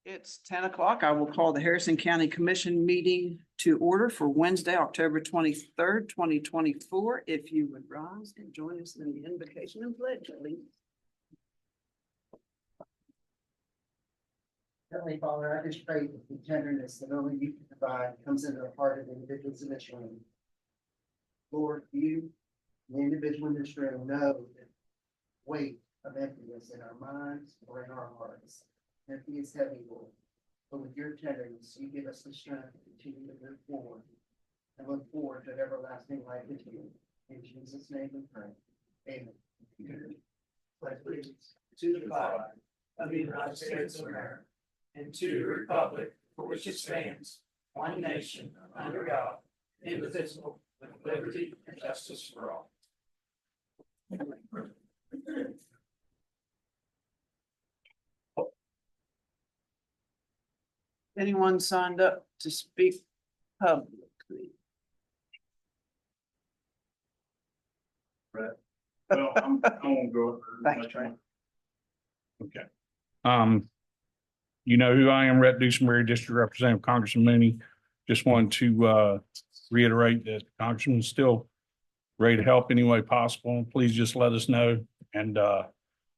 It's 10 o'clock. I will call the Harrison County Commission meeting to order for Wednesday, October 23rd, 2024. If you would rise and join us in the invocation and pledge, please. Heavenly Father, I just pray that the tenderness that only you can provide comes into the heart of individuals in this room. Lord, you, the individual in this room, know the weight of emptiness in our minds or in our hearts. Empty is heavy, Lord. But with your tenderness, you give us the strength to continue to move forward and look forward to everlasting life with you. In Jesus' name we pray. Amen. Pledge allegiance to the flag of the United States of America and to the republic for which it stands, one nation, under God, indivisible, with liberty and justice for all. Anyone signed up to speak publicly? Well, I won't go. Thanks, Trey. Okay. You know who I am, Rhett Dusenberry, District Representative Congressman Mooney. Just wanted to reiterate that Congressman is still ready to help any way possible. Please just let us know. And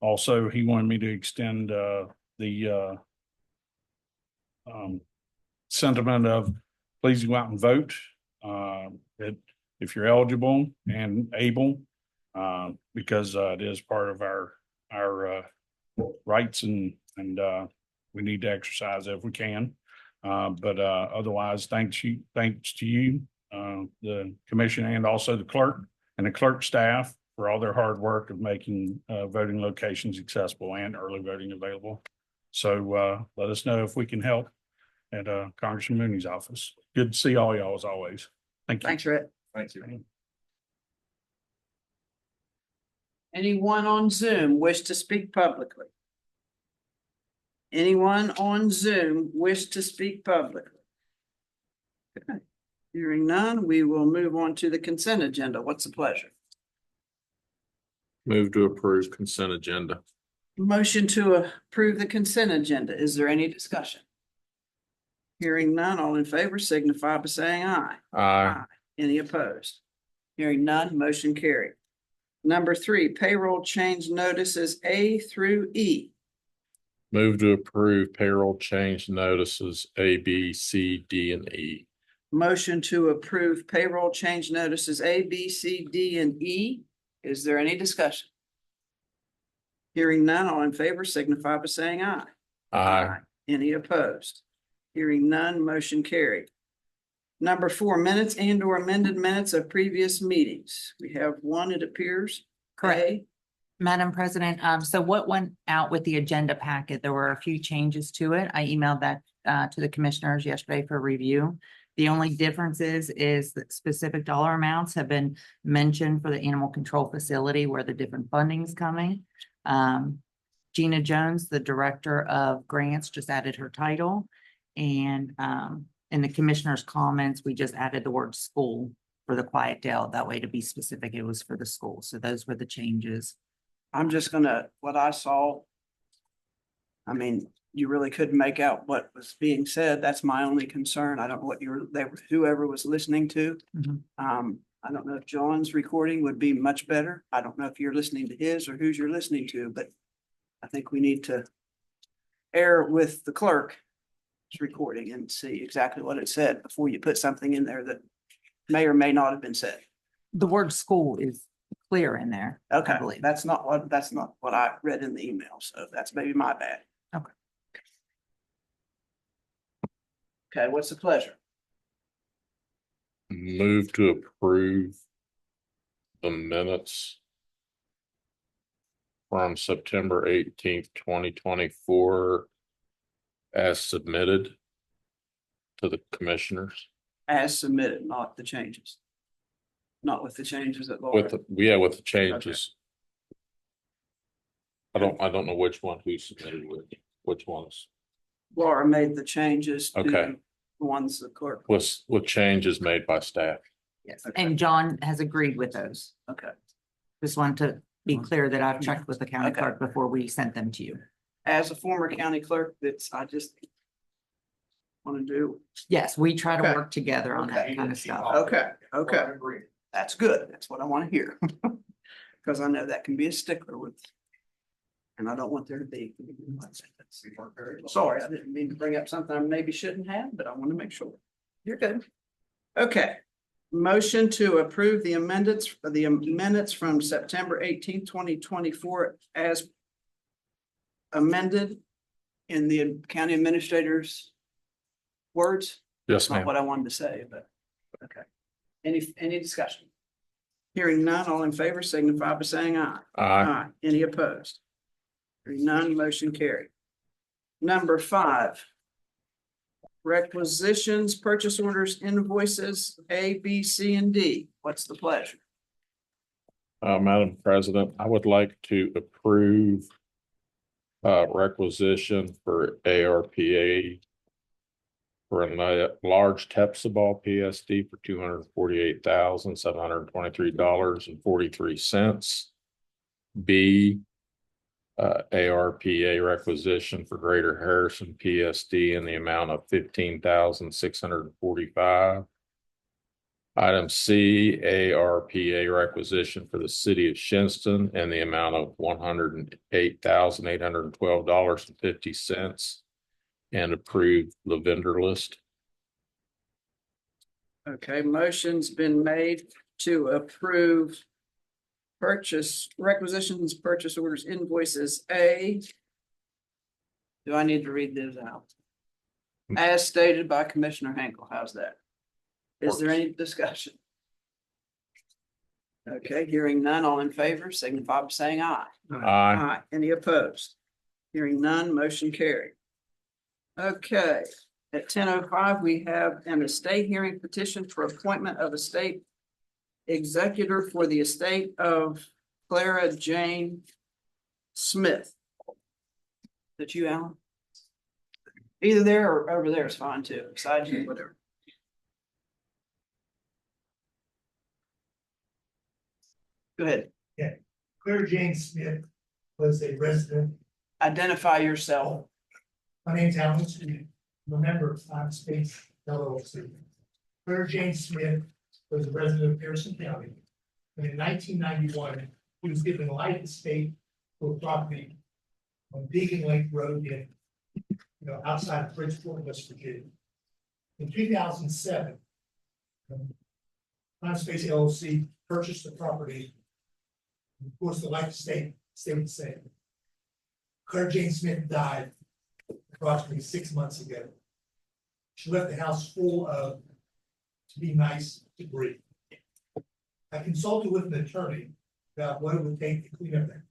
also he wanted me to extend the sentiment of please go out and vote that if you're eligible and able, because it is part of our rights and we need to exercise if we can. But otherwise, thanks to you, the commission, and also the clerk and the clerk staff for all their hard work of making voting locations accessible and early voting available. So let us know if we can help at Congressman Mooney's office. Good to see all y'all as always. Thank you. Thanks, Rhett. Thank you. Anyone on Zoom wish to speak publicly? Anyone on Zoom wish to speak publicly? Okay. Hearing none, we will move on to the consent agenda. What's the pleasure? Move to approve consent agenda. Motion to approve the consent agenda. Is there any discussion? Hearing none, all in favor signify by saying aye. Aye. Any opposed? Hearing none, motion carried. Number 3, payroll change notices A through E. Move to approve payroll change notices A, B, C, D, and E. Motion to approve payroll change notices A, B, C, D, and E. Is there any discussion? Hearing none, all in favor signify by saying aye. Aye. Any opposed? Hearing none, motion carried. Number 4, minutes and or amended minutes of previous meetings. We have one, it appears. Correct. A. Madam President, so what went out with the agenda packet, there were a few changes to it. I emailed that to the commissioners yesterday for review. The only difference is that specific dollar amounts have been mentioned for the animal control facility where the different funding is coming. Gina Jones, the Director of Grants, just added her title. And in the commissioner's comments, we just added the word school for the Quiet Dale. That way to be specific, it was for the school. So those were the changes. I'm just gonna, what I saw. I mean, you really couldn't make out what was being said. That's my only concern. I don't know what whoever was listening to. Mhm. I don't know if John's recording would be much better. I don't know if you're listening to his or whose you're listening to, but I think we need to err with the clerk's recording and see exactly what it said before you put something in there that may or may not have been said. The word school is clear in there. Okay, I believe. that's not what I read in the email, so that's maybe my bad. Okay. Okay, what's the pleasure? Move to approve the minutes from September 18th, 2024 as submitted to the commissioners As submitted, not the changes. Not with the changes that Laura. with with the changes. I don't know which one who submitted which ones Laura made the changes. to Okay. The ones the clerk. with changes made by staff. Yes, Okay. and John has agreed with those. Okay, Just wanted to be clear that I've checked with the county Okay. clerk before we sent them to you. as a former county clerk, I just want to do. Yes, we try to Okay. work together on that Okay. kind of stuff. Okay. That's good. That's what I want to hear. Because I know that can be a stickler with. And I don't want there to be. Sorry, I didn't mean to bring up something I maybe shouldn't have, but I want to make sure. You're good. Okay. Motion to approve the minutes from September 18th, 2024 as amended in the county administrator's words. Yes, Not ma'am. what I wanted to say, but, okay. Any discussion? Hearing none, all in favor signify by saying aye. Aye. Any opposed? Hearing none, motion carried. Number 5. Requisitions, purchase orders, invoices, A, B, C, and D. What's the pleasure? Madam President, I would like to approve requisition for ARPA for a large Tepsiball PSD for $248,723.43. B, ARPA requisition for Greater Harrison PSD in the amount of $15,645. Item C, ARPA requisition for the city of Shinston in the amount of $108,812.50 and approve the vendor list. Okay, motion's been made to approve requisitions, purchase orders, invoices, A. Do I need to read this out? As stated by Commissioner Henkel, how's that? Is there any discussion? Okay, hearing none, all in favor, signify by saying aye. Aye. Any opposed? Hearing none, motion carried. Okay, at 10:05, we have an estate hearing petition for appointment of estate executor for the estate of Clara Jane Smith. That you, Alan? Either there or over there is fine too, beside you, whatever. Go ahead, Clara Jane Smith was a resident. identify yourself. My name's Alan Smith. I'm a member of Five Space LLC. Clara Jane Smith was a resident of Harrison County. And in 1991, he was given a life estate for a property on Deegan Lake Road outside of Bridgeport, West Virginia. In 2007, Five Space LLC purchased the property. Of course, the life estate stayed the same. Clara Jane Smith died approximately 6 months ago. She left the house full of, to be nice, debris. I consulted with an attorney about what it would take to clean up that.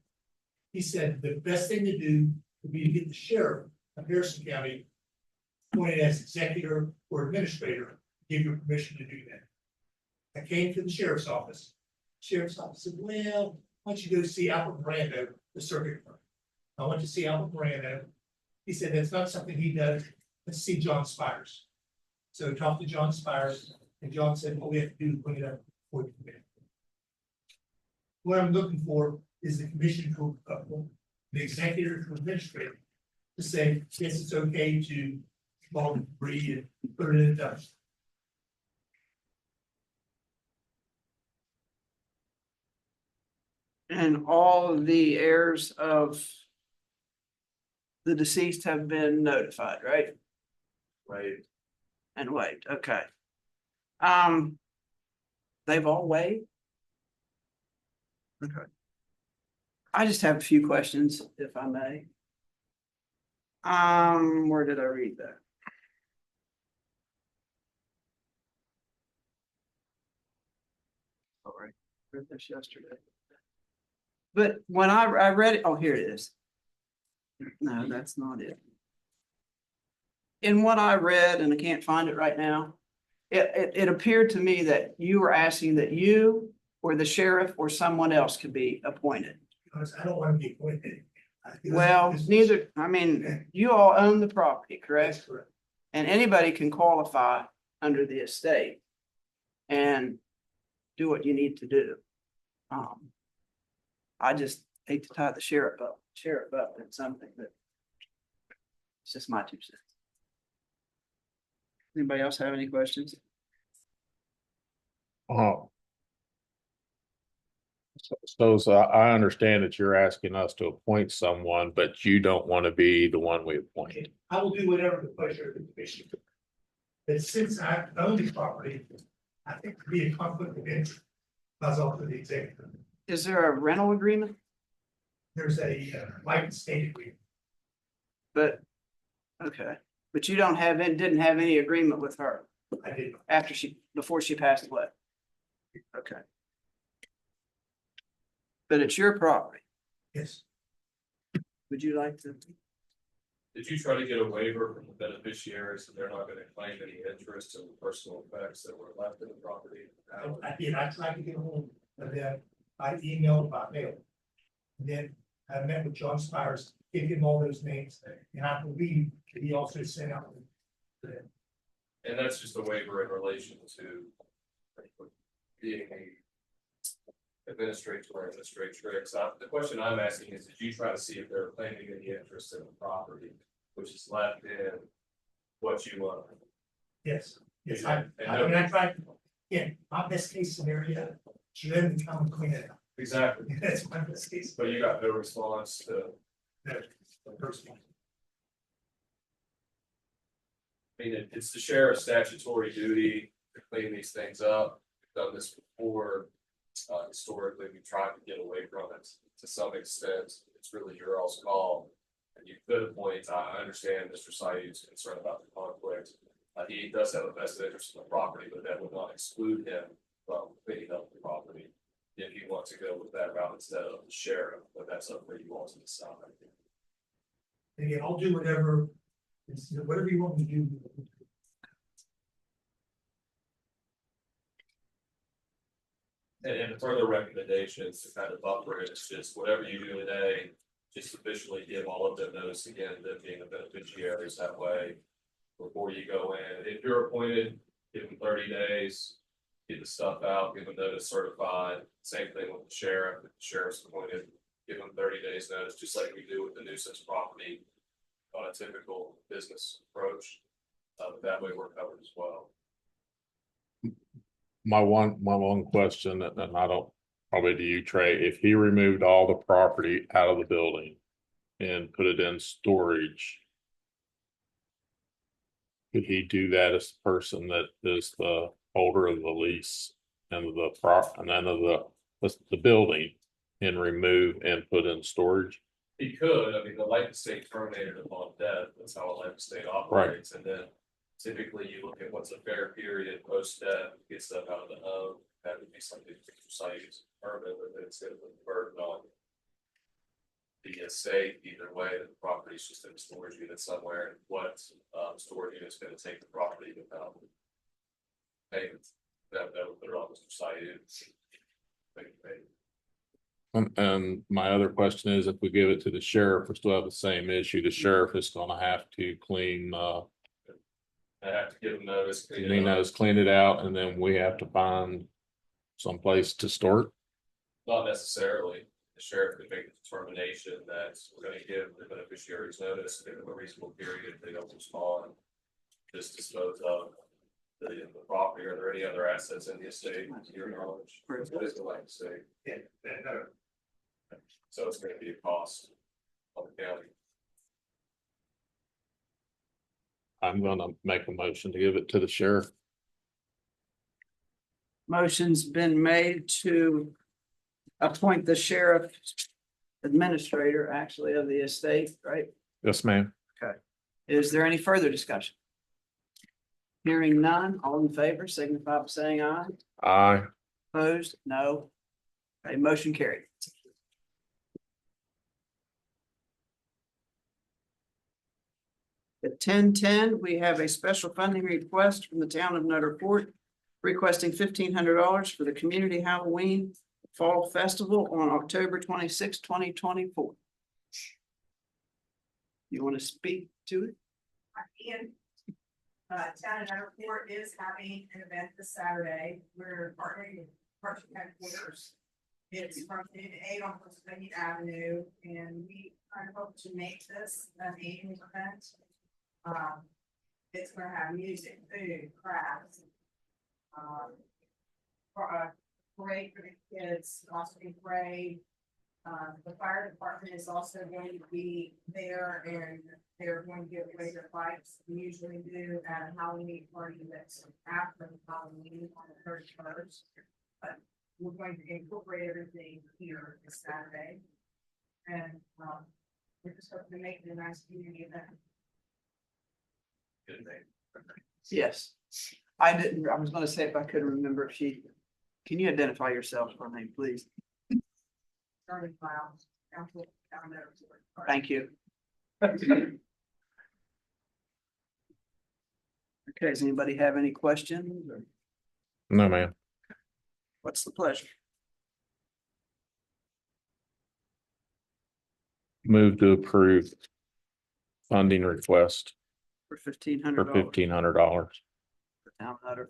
He said the best thing to do would be to get the sheriff of Harrison County appointed as executor or administrator, give you permission to do that. I came to the sheriff's office. Sheriff's office said, well, why don't you go see Albert Brando, the circuit clerk? I went to see Albert Brando. He said that's not something he does. Let's see John Spires. So I talked to John Spires, and John said, what we have to do is clean it up before you commit. What I'm looking for is the commission to the executive to administrator to say, yes, it's okay to involve debris and put it in a dumpster. And all of the heirs of the deceased have been notified, right? Right. And waived, okay. They've all waived? Okay. I just have a few questions, if I may. Where did I read that? Sorry, read this yesterday. But when I read it, oh, here it is. No, that's not it. In what I read, and I can't find it right now, it appeared to me that you were asking that you or the sheriff or someone else could be appointed. Because I don't want to be appointed. Well, neither, I mean, you all own the property, correct? That's correct. And anybody can qualify under the estate and do what you need to do. I just hate to tie the sheriff up in something that It's just my 2 cents. Anybody else have any questions? Oh. So I understand that you're asking us to appoint someone, but you don't want to be the one we appoint. Okay, I will do whatever the pleasure of the commission. But since I own the property, I think it'd be a conflict of interest. That's all for the executive. Is there a rental agreement? There's a life estate agreement. But, okay, but you don't have, didn't have any agreement with her I did. before she passed away? Okay. But it's your property. Yes. Would you like to? Did you try to get a waiver from the beneficiaries that they're not gonna claim any interest in the personal effects that were left in the property? I did. I tried to get a hold of them by email, by mail. And then I met with John Spires, gave him all those names, and I believe he also sent out. And that's just a waiver in relation to being a administrator or administratrix. The question I'm asking is, did you try to see if they're claiming any interest in the property, which is left in what you own? Yes, yes, I mean, I tried, yeah, my best case scenario, should them to come and clean it up. Exactly, That's my best case. but you got no response to, The first one. I mean, it's the sheriff's statutory duty to clean these things up. We've done this before. Historically, we tried to get away from it to some extent. It's really your all's call. And you could appoint, I understand Mr. Saeed's concerned about the conflict. He does have a vested interest in the property, but that would not exclude him from cleaning up the property. If you want to go with that route instead of the sheriff, but that's up for you all to decide. And again, I'll do whatever you want me to do. And further recommendations to kind of buffer it, it's just whatever you do today, just officially give all of them notice again, that being the beneficiaries that way. Before you go in, if you're appointed, give them 30 days, get the stuff out, give them notice certified, same thing with the sheriff, if the sheriff's appointed, give them 30 days notice, just like we do with the nuisance property. On a typical business approach, but that way we're covered as well. My one question, and I don't, probably to you, Trey, if he removed all the property out of the building and put it in storage, could he do that as the person that is the holder of the lease and the and then of the building and remove and put in storage? He could, I mean, the life estate terminated upon death, that's how a life estate operates, and then typically you look at what's a fair period post death, get stuff out of the home, that would be something to exercise determine that it's gonna be burden on the estate, either way, the property's just in a storage unit somewhere, and what storage unit's gonna take the property without payment, that would put it on Mr. Saeed. And my other question is, if we give it to the sheriff, we still have the same issue. The sheriff is gonna have to clean, I have to give them notice. clean it out, and then we have to find someplace to store it. Not necessarily, the sheriff could make a determination that we're gonna give the beneficiaries notice, give them a reasonable period, if they don't respond. Just dispose of the property, are there any other assets in the estate, to your knowledge? What is the life estate? Yeah, So it's gonna be a cost on the county. I'm gonna make a motion to give it to the sheriff. Motion's been made to appoint the sheriff administrator, actually, of the estate, right? Yes, ma'am. Is there any further discussion? Hearing none, all in favor, signify by saying aye. Aye. Opposed, no. Okay, motion carried. At 10:10, we have a special funding request from the town of Nutter Fort requesting $1,500 for the Community Halloween Fall Festival on October 26, 2024. You want to speak to it? Ian. Town of Nutter Fort is having an event this Saturday. We're partnering with Parks and Headquarters. It's from 2 to 8 on Pennsylvania Avenue, and we kind of hope to make this an annual event. It's gonna have music, food, crafts. For a parade for the kids, also a parade. The fire department is also going to be there and they're going to give away their bikes. We usually do at a Halloween party that's after Halloween on the 31st. But we're going to incorporate everything here this Saturday. And, we're just hoping to make it a nice community event. Good thing. Yes. I was gonna say if I could remember if can you identify yourself for me, please? Starting files, down there. Thank you. Okay, does anybody have any questions or No, ma'am. what's the pleasure? Move to approve funding request For $1,500. for $1,500.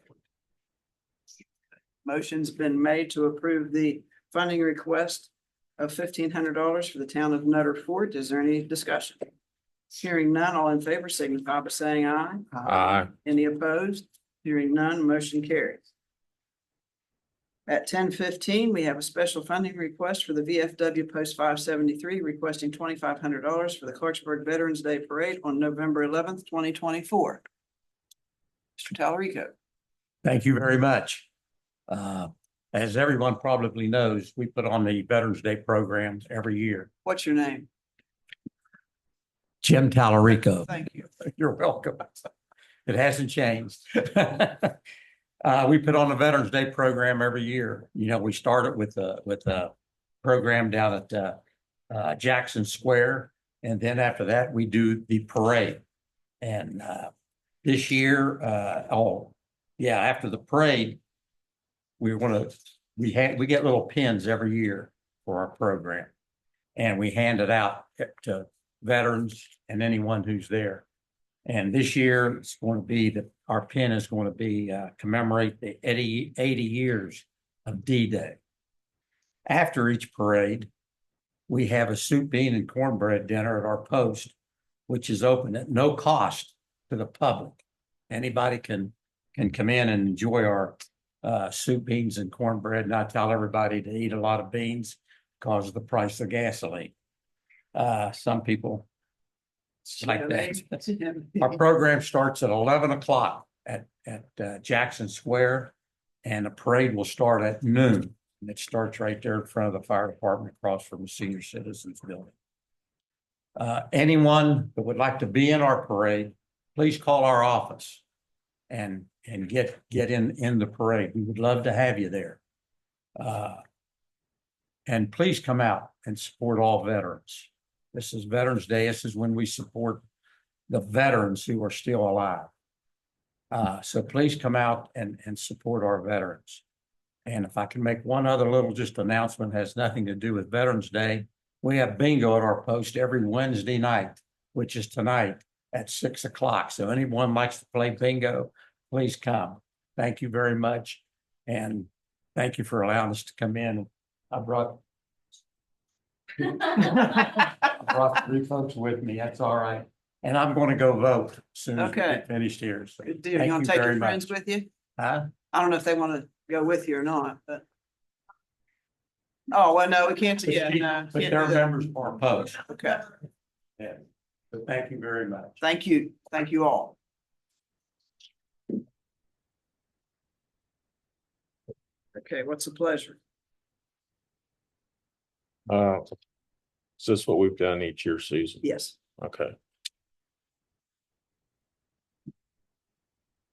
Motion's been made to approve the funding request of $1,500 for the town of Nutter Fort. Is there any discussion? Hearing none, all in favor signify by saying aye. Aye. Any opposed? Hearing none, motion carries. At 10:15, we have a special funding request for the VFW Post 573 requesting $2,500 for the Clarksburg Veterans Day Parade on November 11th, 2024. Mr. Talarico. Thank you very much. As everyone probably knows, we put on the Veterans Day programs every year. What's your name? Jim Talarico. Thank you. You're welcome. It hasn't changed. We put on the Veterans Day program every year. You know, we started with a program down at Jackson Square. And then after that, we do the parade. And this year, after the parade, we get little pins every year for our program. And we hand it out to veterans and anyone who's there. And this year it's going to be our pin is going to be commemorate the 80 years of D-Day. After each parade, we have a soup, bean, and cornbread dinner at our post, which is open at no cost to the public. Anybody can come in and enjoy our soup, beans, and cornbread. And I tell everybody to eat a lot of beans because of the price of gasoline. Some people like that. Our program starts at 11 o'clock at Jackson Square, and the parade will start at noon. And it starts right there in front of the fire department across from the senior citizens building. Anyone that would like to be in our parade, please call our office and get in the parade. We would love to have you there. And please come out and support all veterans. This is Veterans Day. This is when we support the veterans who are still alive. So please come out and support our veterans. And if I can make one other little just announcement, has nothing to do with Veterans Day. We have bingo at our post every Wednesday night, which is tonight at 6 o'clock. So anyone likes to play bingo, please come. Thank you very much. And thank you for allowing us to come in. I brought 3 folks with me. That's all right. And I'm going to go vote as soon as we Okay. get finished here. So You thank want you to take very your friends much. with you? Huh? I don't know if they want to go with you or not, but. Oh, well, no, we can't. Yeah, no, But can't they're do that. members of our post. Okay, Yeah. So thank you very much. thank you. Thank you all. Okay, what's the pleasure? Is this what we've done each year, Susan? Yes. Okay.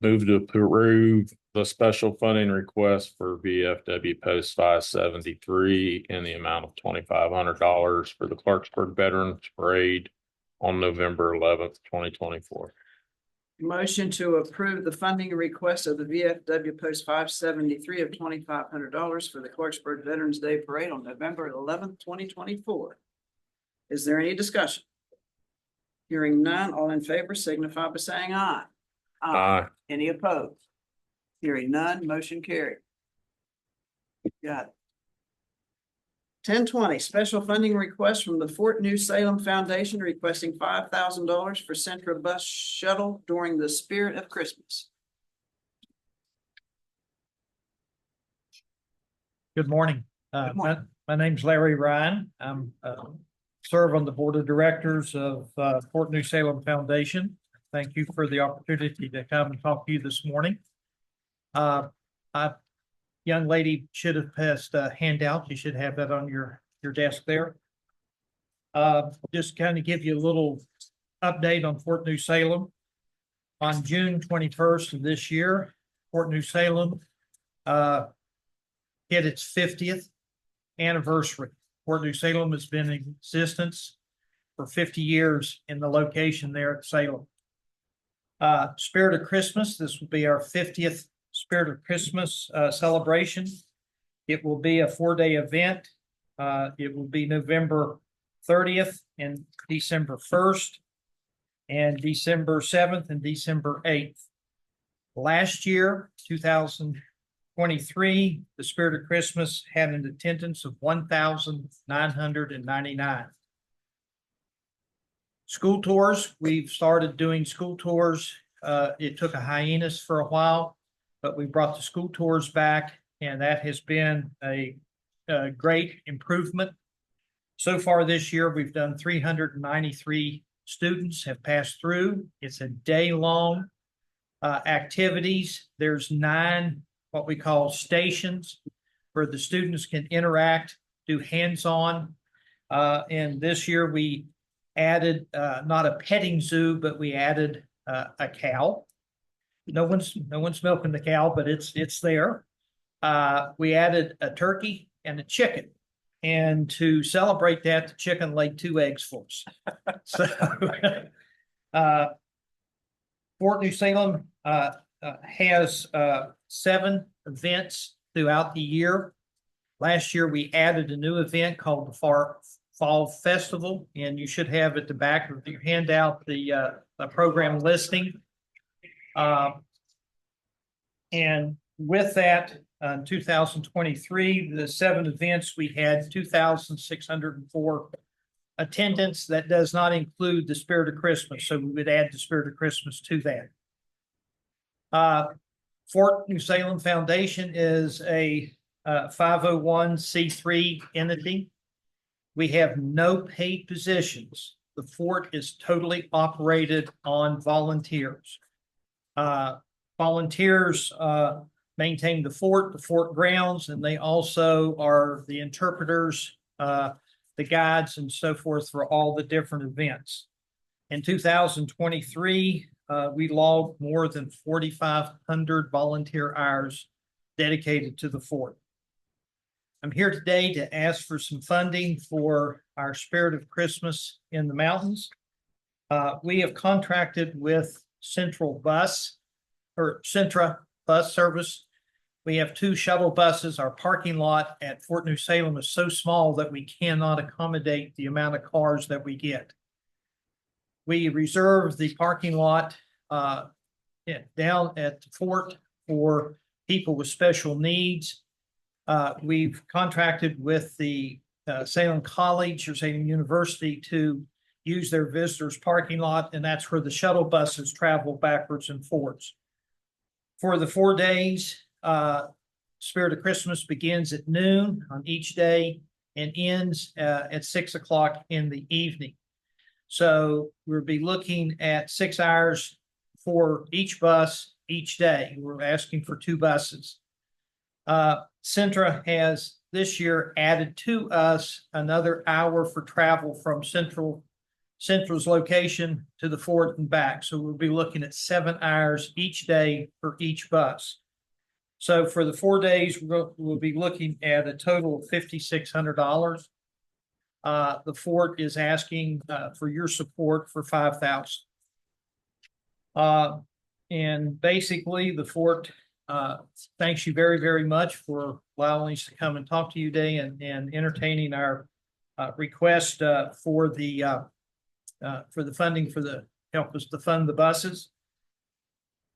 Move to approve the special funding request for VFW Post 573 in the amount of $2,500 for the Clarksburg Veterans Parade on November 11th, 2024. Motion to approve the funding request of the VFW Post 573 of $2,500 for the Clarksburg Veterans Day Parade on November 11th, 2024. Is there any discussion? Hearing none, all in favor signify by saying aye. Aye. Any opposed? Hearing none, motion carried. Got 1020, special funding request from the Fort New Salem Foundation requesting $5,000 for Centra Bus Shuttle during the spirit of Christmas. Good morning. Good morning. My name's Larry Ryan. I'm serve on the board of directors of Fort New Salem Foundation. Thank you for the opportunity to come and talk to you this morning. Young lady should have passed a handout. You should have that on your desk there. Just kind of give you a little update on Fort New Salem. On June 21st of this year, Fort New Salem hit its 50th anniversary. Fort New Salem has been in existence for 50 years in the location there at Salem. Spirit of Christmas, this will be our 50th Spirit of Christmas celebration. It will be a 4-day event. It will be November 30th and December 1st and December 7th and December 8th. Last year, 2023, the Spirit of Christmas had an attendance of 1,999. School tours, we've started doing school tours. It took a hiatus for a while, but we brought the school tours back, and that has been a great improvement. So far this year, we've done 393 students have passed through. It's a day-long activities. There's 9 what we call stations where the students can interact, do hands-on. And this year we added not a petting zoo, but we added a cow. No one's milking the cow, but it's there. We added a turkey and a chicken. And to celebrate that, the chicken laid 2 eggs for us. So Fort New Salem has 7 events throughout the year. Last year, we added a new event called the Fall Festival, and you should have at the back of your handout the program listing. And with that, in 2023, the 7 events, we had 2,604 attendance. That does not include the Spirit of Christmas, so we would add the Spirit of Christmas to that. Fort New Salem Foundation is a 501c3 entity. We have no paid positions. The fort is totally operated on volunteers. Volunteers maintain the fort grounds, and they also are the interpreters, the guides, and so forth for all the different events. In 2023, we logged more than 4,500 volunteer hours dedicated to the fort. I'm here today to ask for some funding for our Spirit of Christmas in the Mountains. We have contracted with Centra Bus Service. We have 2 shuttle buses. Our parking lot at Fort New Salem is so small that we cannot accommodate the amount of cars that we get. We reserve the parking lot down at the fort for people with special needs. We've contracted with the Salem College or Salem University to use their visitors parking lot, and that's where the shuttle buses travel backwards and forwards. For the 4 days, Spirit of Christmas begins at noon on each day and ends at 6 o'clock in the evening. So we'll be looking at 6 hours for each bus each day. We're asking for 2 buses. Centra has this year added to us another hour for travel from Central's location to the fort and back. So we'll be looking at 7 hours each day for each bus. So for the 4 days, we'll be looking at a total of $5,600. The fort is asking for your support for $5,000. And basically, the fort thanks you very, very much for allowing us to come and talk to you today and entertaining our request for the funding for the help us to fund the buses.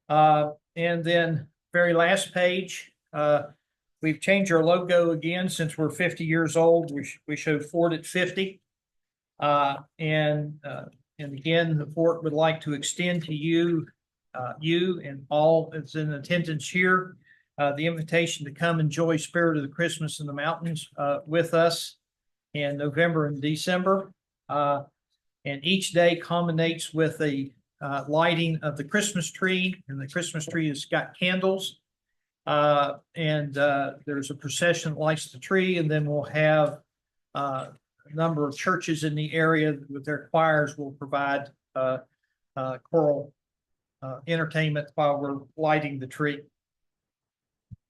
And then very last page, we've changed our logo again since we're 50 years old. We showed Ford at 50. And again, the Fort would like to extend to you, you and all that's in attendance here, the invitation to come enjoy Spirit of the Christmas in the Mountains with us in November and December. And each day culminates with a lighting of the Christmas tree, and the Christmas tree has got candles. And there's a procession that lights the tree, and then we'll have a number of churches in the area with their choirs will provide choral entertainment while we're lighting the tree.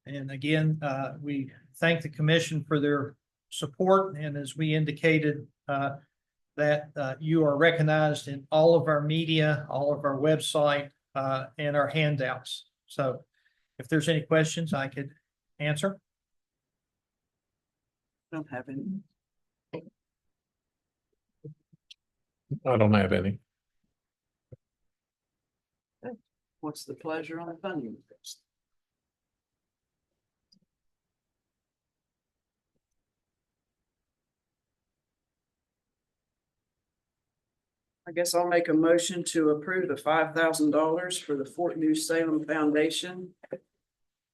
And again, we thank the commission for their support, and as we indicated, that you are recognized in all of our media, all of our website, and our handouts. So if there's any questions, I could answer. Don't have any. I don't have any. What's the pleasure on the funding request? I guess I'll make a motion to approve the $5,000 for the Fort New Salem Foundation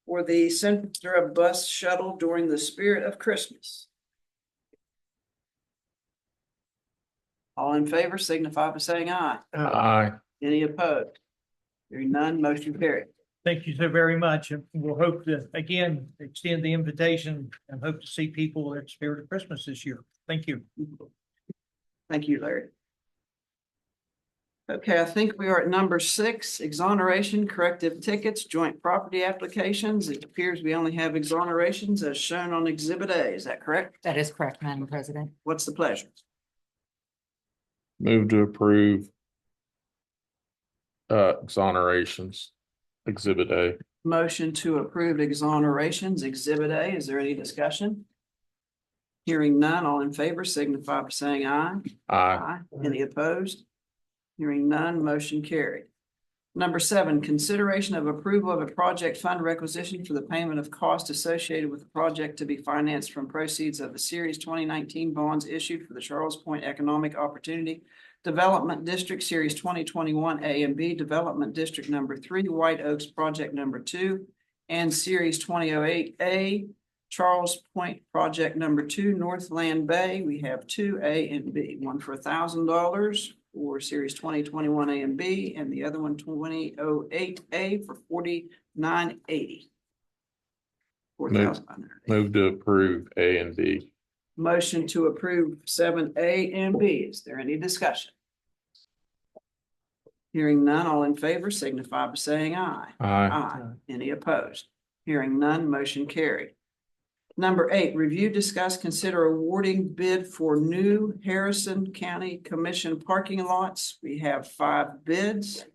for the Centra bus shuttle during the Spirit of Christmas. All in favor signify by saying aye. Aye. Any opposed? Hearing none, motion carried. Thank you so very much. And we'll hope to, again, extend the invitation and hope to see people at Spirit of Christmas this year. Thank you. Thank you, Larry. Okay, I think we are at number 6, exoneration, corrective tickets, joint property applications. It appears we only have exonerations as shown on Exhibit A. Is that correct? That is correct, Madam President. What's the pleasure? Move to approve exonerations, Exhibit A. Motion to approve exonerations, Exhibit A. Is there any discussion? Hearing none, all in favor signify by saying aye. Aye. Any opposed? Hearing none, motion carried. Number 7, consideration of approval of a project fund requisition for the payment of cost associated with the project to be financed from proceeds of the Series 2019 bonds issued for the Charles Point Economic Opportunity Development District Series 2021 A and B Development District Number 3, White Oaks Project Number 2, and Series 2008A Charles Point Project Number 2, Northland Bay. We have 2 A and B, one for $1,000 for Series 2021 A and B, and the other one 2008A for $49.80. $4,500. Move to approve A and B. Motion to approve 7A and B. Is there any discussion? Hearing none, all in favor signify by saying aye. Aye. Any opposed? Hearing none, motion carried. Number 8, review, discuss, consider awarding bid for new Harrison County Commission parking lots. We have 5 bids.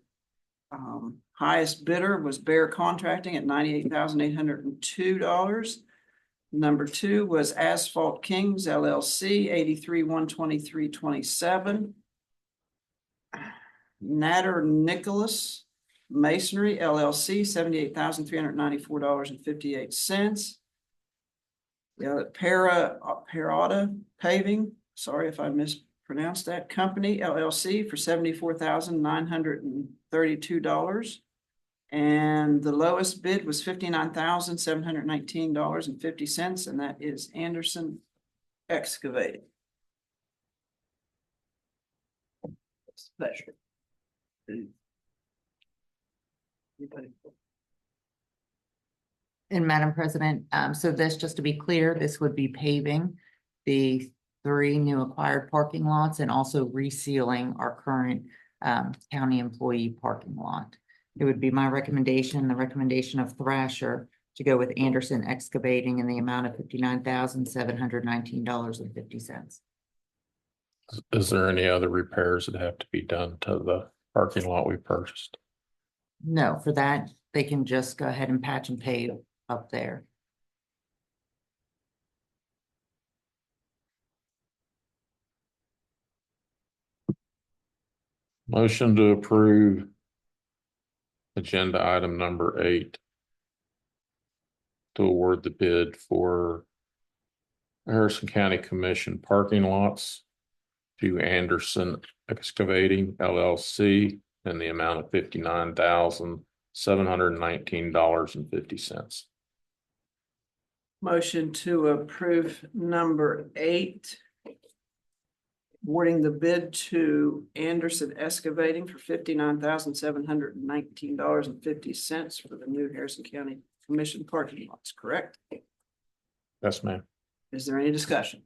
Highest bidder was Bear Contracting at $98,802. Number 2 was Asphalt Kings LLC, $83,123.27. Natter Nicholas Masonry LLC, $78,394.58. Parada Paving, sorry if I mispronounced that, Company LLC for $74,932. And the lowest bid was $59,719.50, and that is Anderson Excavating. Pleasure. Anybody? And Madam President, so this, just to be clear, this would be paving the 3 new acquired parking lots and also resealing our current county employee parking lot. It would be my recommendation, the recommendation of Thrasher, to go with Anderson Excavating in the amount of $59,719.50. Is there any other repairs that have to be done to the parking lot we purchased? No, for that, they can just go ahead and patch and pave up there. Motion to approve agenda item number 8. to award the bid for Harrison County Commission parking lots to Anderson Excavating LLC in the amount of $59,719.50. Motion to approve number 8. Awarding the bid to Anderson Excavating for $59,719.50 for the new Harrison County Commission parking lots, correct? Yes, ma'am. Is there any discussion?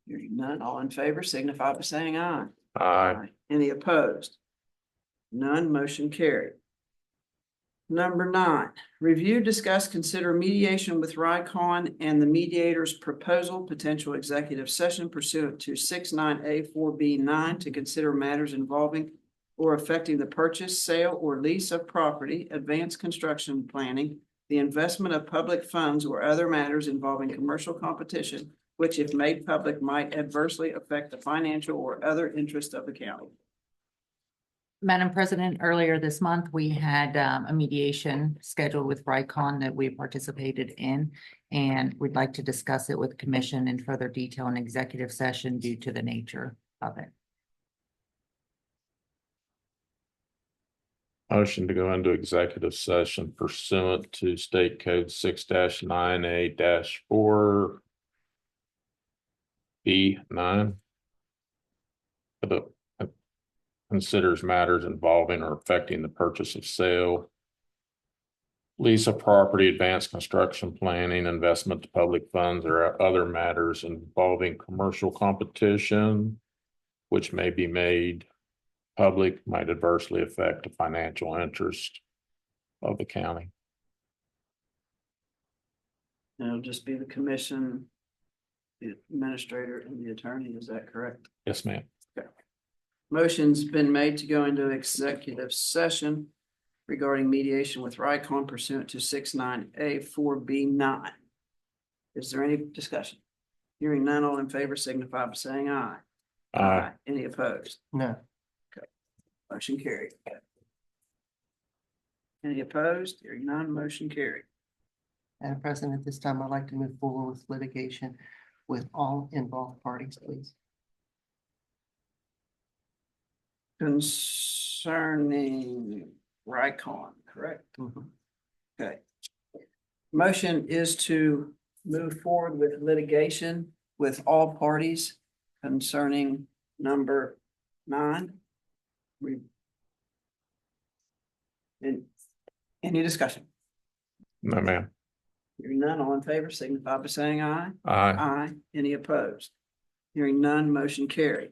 Hearing none, all in favor signify by saying aye. Aye. Any opposed? None, motion carried. Number 9, review, discuss, consider mediation with Rycon and the mediator's proposal, potential executive session pursuant to 69A4B9 to consider matters involving or affecting the purchase, sale, or lease of property, advanced construction planning, the investment of public funds, or other matters involving commercial competition, which, if made public, might adversely affect the financial or other interest of the county. Madam President, earlier this month, we had a mediation scheduled with Rycon that we participated in. And we'd like to discuss it with commission in further detail in executive session due to the nature of it. Motion to go into executive session pursuant to State Code 6-9A-4 B9. Considers matters involving or affecting the purchase of sale, lease of property, advanced construction planning, investment to public funds, or other matters involving commercial competition, which may be made public, might adversely affect the financial interest of the county. It'll just be the commission, the administrator, and the attorney, is that correct? Yes, ma'am. Motion's been made to go into executive session regarding mediation with Rycon pursuant to 69A4B9. Is there any discussion? Hearing none, all in favor signify by saying aye. Aye. Any opposed? No. Motion carried. Any opposed? Hearing none, motion carried. Madam President, at this time, I'd like to move forward with litigation with all involved parties, please. Concerning Rycon, correct? Okay. Motion is to move forward with litigation with all parties concerning number 9. And any discussion? No, ma'am. Hearing none, all in favor signify by saying aye. Aye. Aye. Any opposed? Hearing none, motion carried.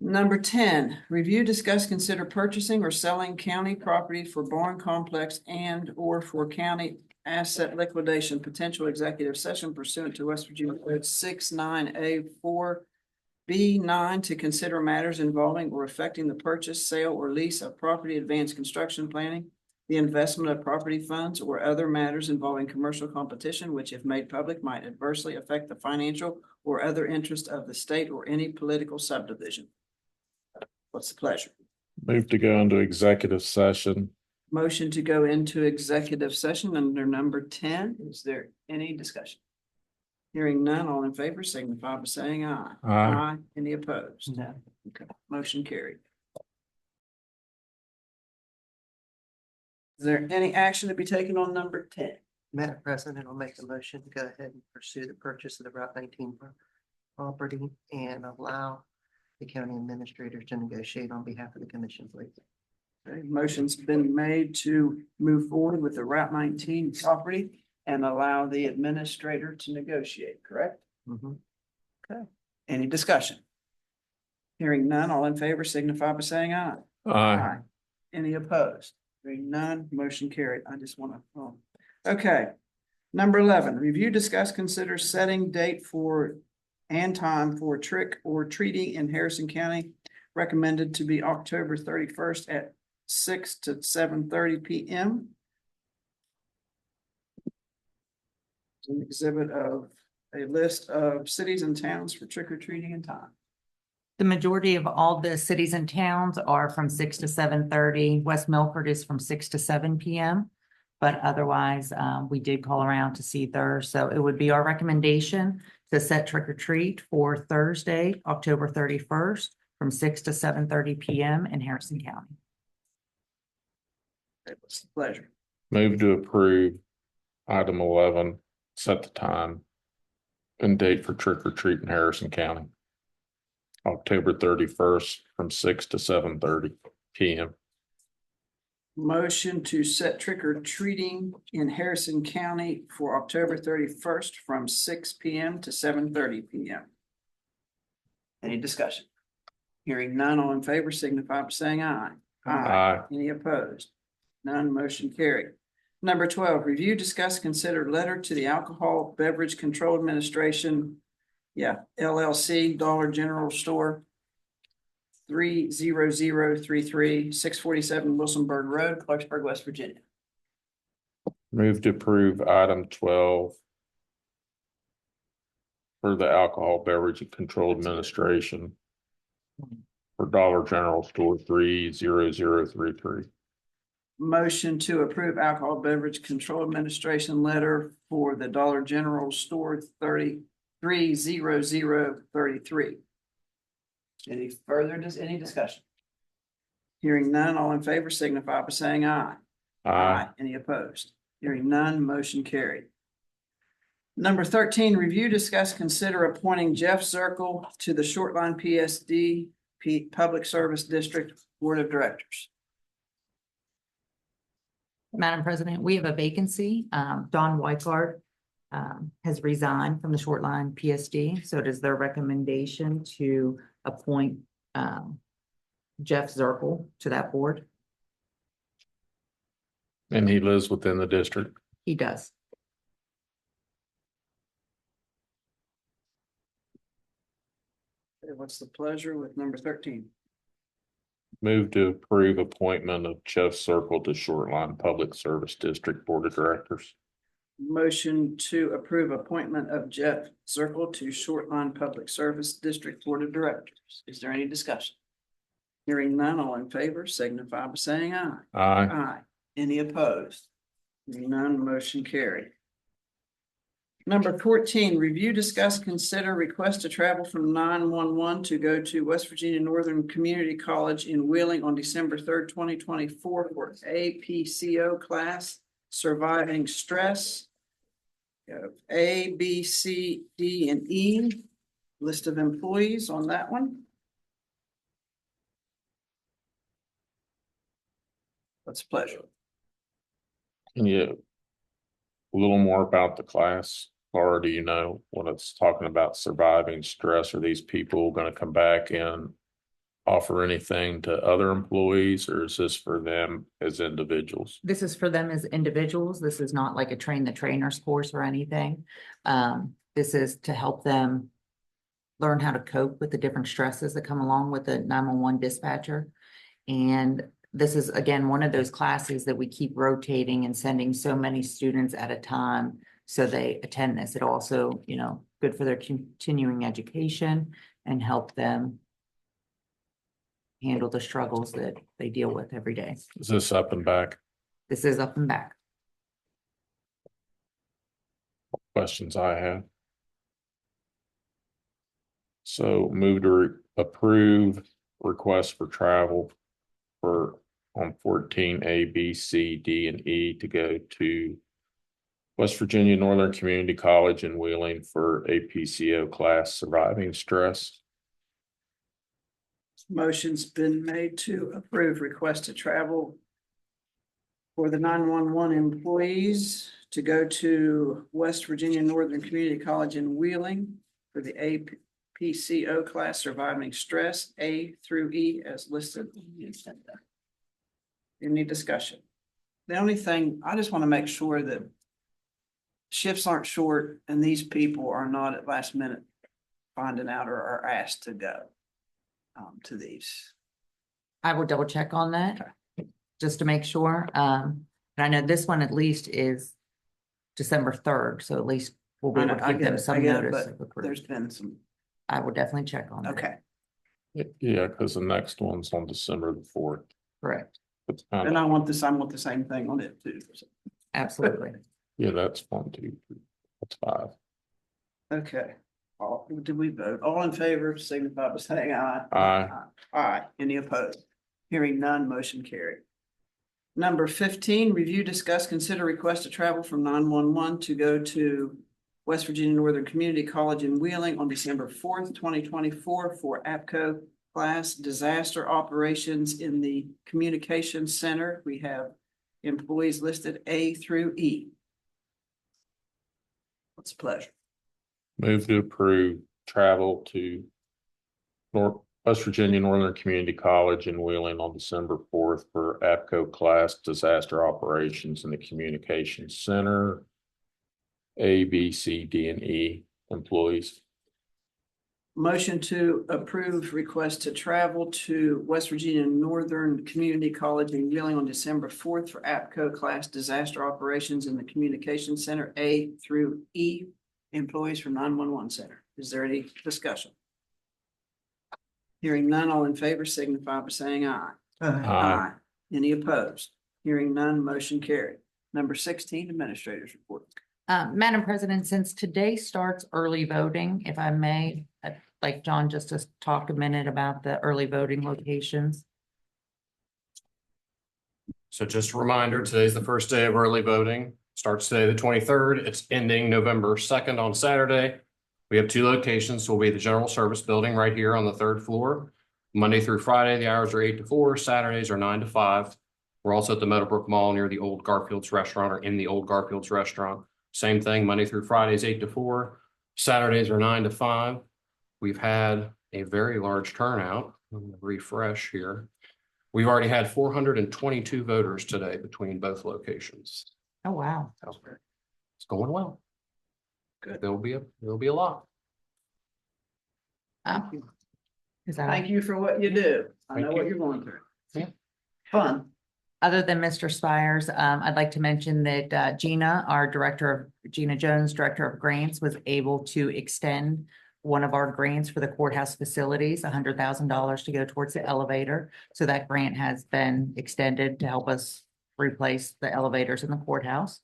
Number 10, review, discuss, consider purchasing or selling county property for barn complex and or for county asset liquidation, potential executive session pursuant to West Virginia Code 69A4B9 to consider matters involving or affecting the purchase, sale, or lease of property, advanced construction planning, the investment of property funds, or other matters involving commercial competition, which, if made public, might adversely affect the financial or other interest of the state or any political subdivision. What's the pleasure? Move to go into executive session. Motion to go into executive session under number 10. Is there any discussion? Hearing none, all in favor signify by saying aye. Aye. Any opposed? No. Okay, motion carried. Is there any action to be taken on number 10? Madam President, I'll make a motion to go ahead and pursue the purchase of the Route 19 property and allow the county administrators to negotiate on behalf of the commission, please. Okay, motion's been made to move forward with the Route 19 property and allow the administrator to negotiate, correct? Okay, any discussion? Hearing none, all in favor signify by saying aye. Aye. Any opposed? Hearing none, motion carried. I just want to, okay. Number 11, review, discuss, consider setting date for and time for trick or treating in Harrison County, recommended to be October 31st at 6 to 7:30 p.m. An exhibit of a list of cities and towns for trick or treating and time. The majority of all the cities and towns are from 6 to 7:30. West Milford is from 6 to 7 p.m. But otherwise, we did call around to see theirs. So it would be our recommendation to set trick or treat for Thursday, October 31st from 6 to 7:30 PM in Harrison County. It was a pleasure. Move to approve item 11, set the time and date for trick or treat in Harrison County. October 31st from 6 to 7:30 PM. Motion to set trick or treating in Harrison County for October 31st from 6 PM to 7:30 PM. Any discussion? Hearing none, all in favor signify by saying aye. Aye. Any opposed? None, motion carried. Number 12, review, discuss, consider letter to the Alcohol Beverage Control Administration, LLC, Dollar General Store, 30033, 647 Wilsonburg Road, Clarksburg, West Virginia. Move to approve item 12 for the Alcohol Beverage Control Administration for Dollar General Store 30033. Motion to approve Alcohol Beverage Control Administration letter for the Dollar General Store 30033. Any further, any discussion? Hearing none, all in favor signify by saying aye. Aye. Any opposed? Hearing none, motion carried. Number 13, review, discuss, consider appointing Jeff Zirkle to the Shortline PSD Public Service District Board of Directors. Madam President, we have a vacancy. Don Weikart has resigned from the Shortline PSD, so it is their recommendation to appoint Jeff Zirkle to that board. And he lives within the district. He does. Okay, what's the pleasure with number 13? Move to approve appointment of Jeff Circle to Shortline Public Service District Board of Directors. Motion to approve appointment of Jeff Zirkle to Shortline Public Service District Board of Directors. Is there any discussion? Hearing none, all in favor signify by saying aye. Aye. Aye. Any opposed? Hearing none, motion carried. Number 14, review, discuss, consider request to travel from 911 to go to West Virginia Northern Community College in Wheeling on December 3rd, 2024 for APCO class, Surviving Stress. We have A, B, C, D, and E. List of employees on that one. What's a pleasure? Can you a little more about the class? Or do you know when it's talking about surviving stress? Are these people going to come back and offer anything to other employees, or is this for them as individuals? This is for them as individuals. This is not like a train the trainers course or anything. This is to help them learn how to cope with the different stresses that come along with the 911 dispatcher. And this is, again, one of those classes that we keep rotating and sending so many students at a time. So they attend this. It also, good for their continuing education and help them handle the struggles that they deal with every day. Is this up and back? This is up and back. Questions I have. So move to approve request for travel for on 14 A, B, C, D, and E to go to West Virginia Northern Community College in Wheeling for APCO class, Surviving Stress. Motion's been made to approve request to travel for the 911 employees to go to West Virginia Northern Community College in Wheeling for the APCO class, Surviving Stress, A through E as listed. Any discussion? The only thing, I just want to make sure that shifts aren't short and these people are not at last minute finding out or are asked to go to these. I will double check on that just to make sure. And I know this one at least is December 3rd, so at least we'll be able to give them some notice. There's been some, I will definitely check on that. okay. Yeah, because the next one's on December the 4th. Correct. It's And I want the same thing on it too. Absolutely. Yeah, that's 1, 2, 3, that's 5. Okay, all, did we vote? All in favor, signify by saying aye. Aye. Aye, any opposed? Hearing none, motion carried. Number 15, review, discuss, consider request to travel from 911 to go to West Virginia Northern Community College in Wheeling on December 4th, 2024 for APCO class disaster operations in the communications center. We have employees listed A through E. What's the pleasure? Move to approve travel to West Virginia Northern Community College in Wheeling on December 4th for APCO class disaster operations in the communications center. A, B, C, D, and E employees. Motion to approve request to travel to West Virginia Northern Community College in Wheeling on December 4th for APCO class disaster operations in the communications center A through E. Employees from 911 center. Is there any discussion? Hearing none, all in favor signify by saying aye. Aye. Any opposed? Hearing none, motion carried. Number 16, administrators report. Madam President, since today starts early voting, if I may, I'd like John just to talk a minute about the early voting locations. So just a reminder, today's the first day of early voting. Starts today, the 23rd. It's ending November 2nd on Saturday. We have 2 locations. We'll be at the General Service Building right here on the 3rd floor. Monday through Friday, the hours are 8 to 4. Saturdays are 9 to 5. We're also at the Meadowbrook Mall near the old Garfield's restaurant or in the old Garfield's restaurant. Same thing, Monday through Fridays, 8 to 4. Saturdays are 9 to 5. We've had a very large turnout. I'm going to refresh here. We've already had 422 voters today between both locations. Oh, wow. It's going well. Good. There'll be a lot. Is that? Thank you for what you do. I know Thank what you. you're going through. Yeah. Fun. Other than Mr. Spires, I'd like to mention that Gina Jones, Director of Grants, was able to extend one of our grants for the courthouse facilities, $100,000 to go towards the elevator. So that grant has been extended to help us replace the elevators in the courthouse.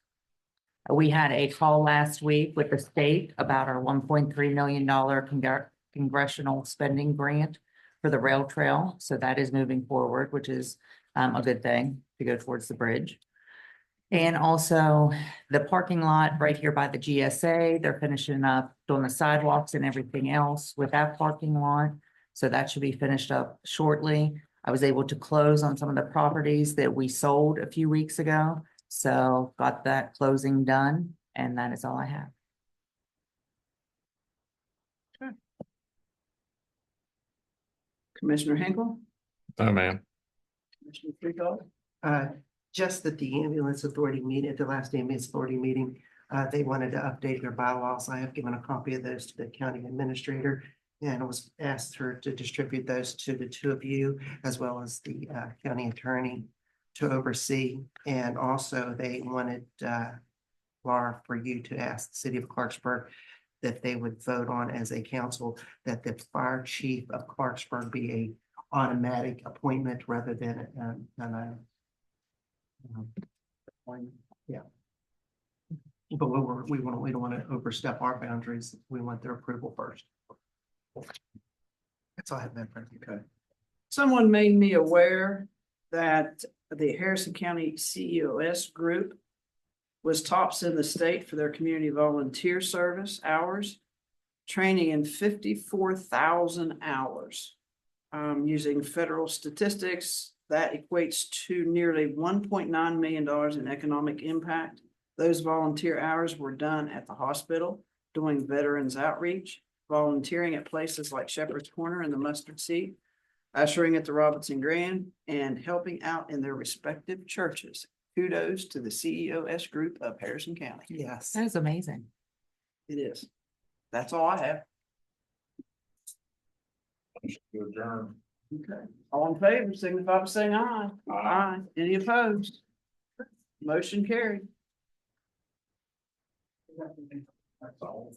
We had a call last week with the state about our $1.3 million congressional spending grant for the rail trail. So that is moving forward, which is a good thing to go towards the bridge. And also the parking lot right here by the GSA, they're finishing up doing the sidewalks and everything else with that parking lot. So that should be finished up shortly. I was able to close on some of the properties that we sold a few weeks ago. So got that closing done, and that is all I have. Commissioner Hinkle? Oh, man. Commissioner Freakall? Just that the ambulance authority meeting, at the last ambulance authority meeting, they wanted to update their bylaws. I have given a copy of those to the county administrator. And I was asked her to distribute those to the 2 of you, as well as the county attorney to oversee. And also they wanted Laura, for you to ask the city of Clarksburg that they would vote on as a council, that the fire chief of Clarksburg be a automatic appointment rather than yeah. But we don't want to overstep our boundaries. We want their approval first. That's all I have, Madam President. Okay. Someone made me aware that the Harrison County CEOS group was tops in the state for their community volunteer service hours, training in 54,000 hours. Using federal statistics, that equates to nearly $1.9 million in economic impact. Those volunteer hours were done at the hospital, doing veterans outreach, volunteering at places like Shepherd's Corner and the Mustard Seed, ushering at the Robinson Grand, and helping out in their respective churches. Kudos to the CEOS group of Harrison County. Yes. That is amazing. It is. That's all I have. Adjourn. Okay. All in favor, signify by saying aye. Aye. Any opposed? Motion carried. That's all.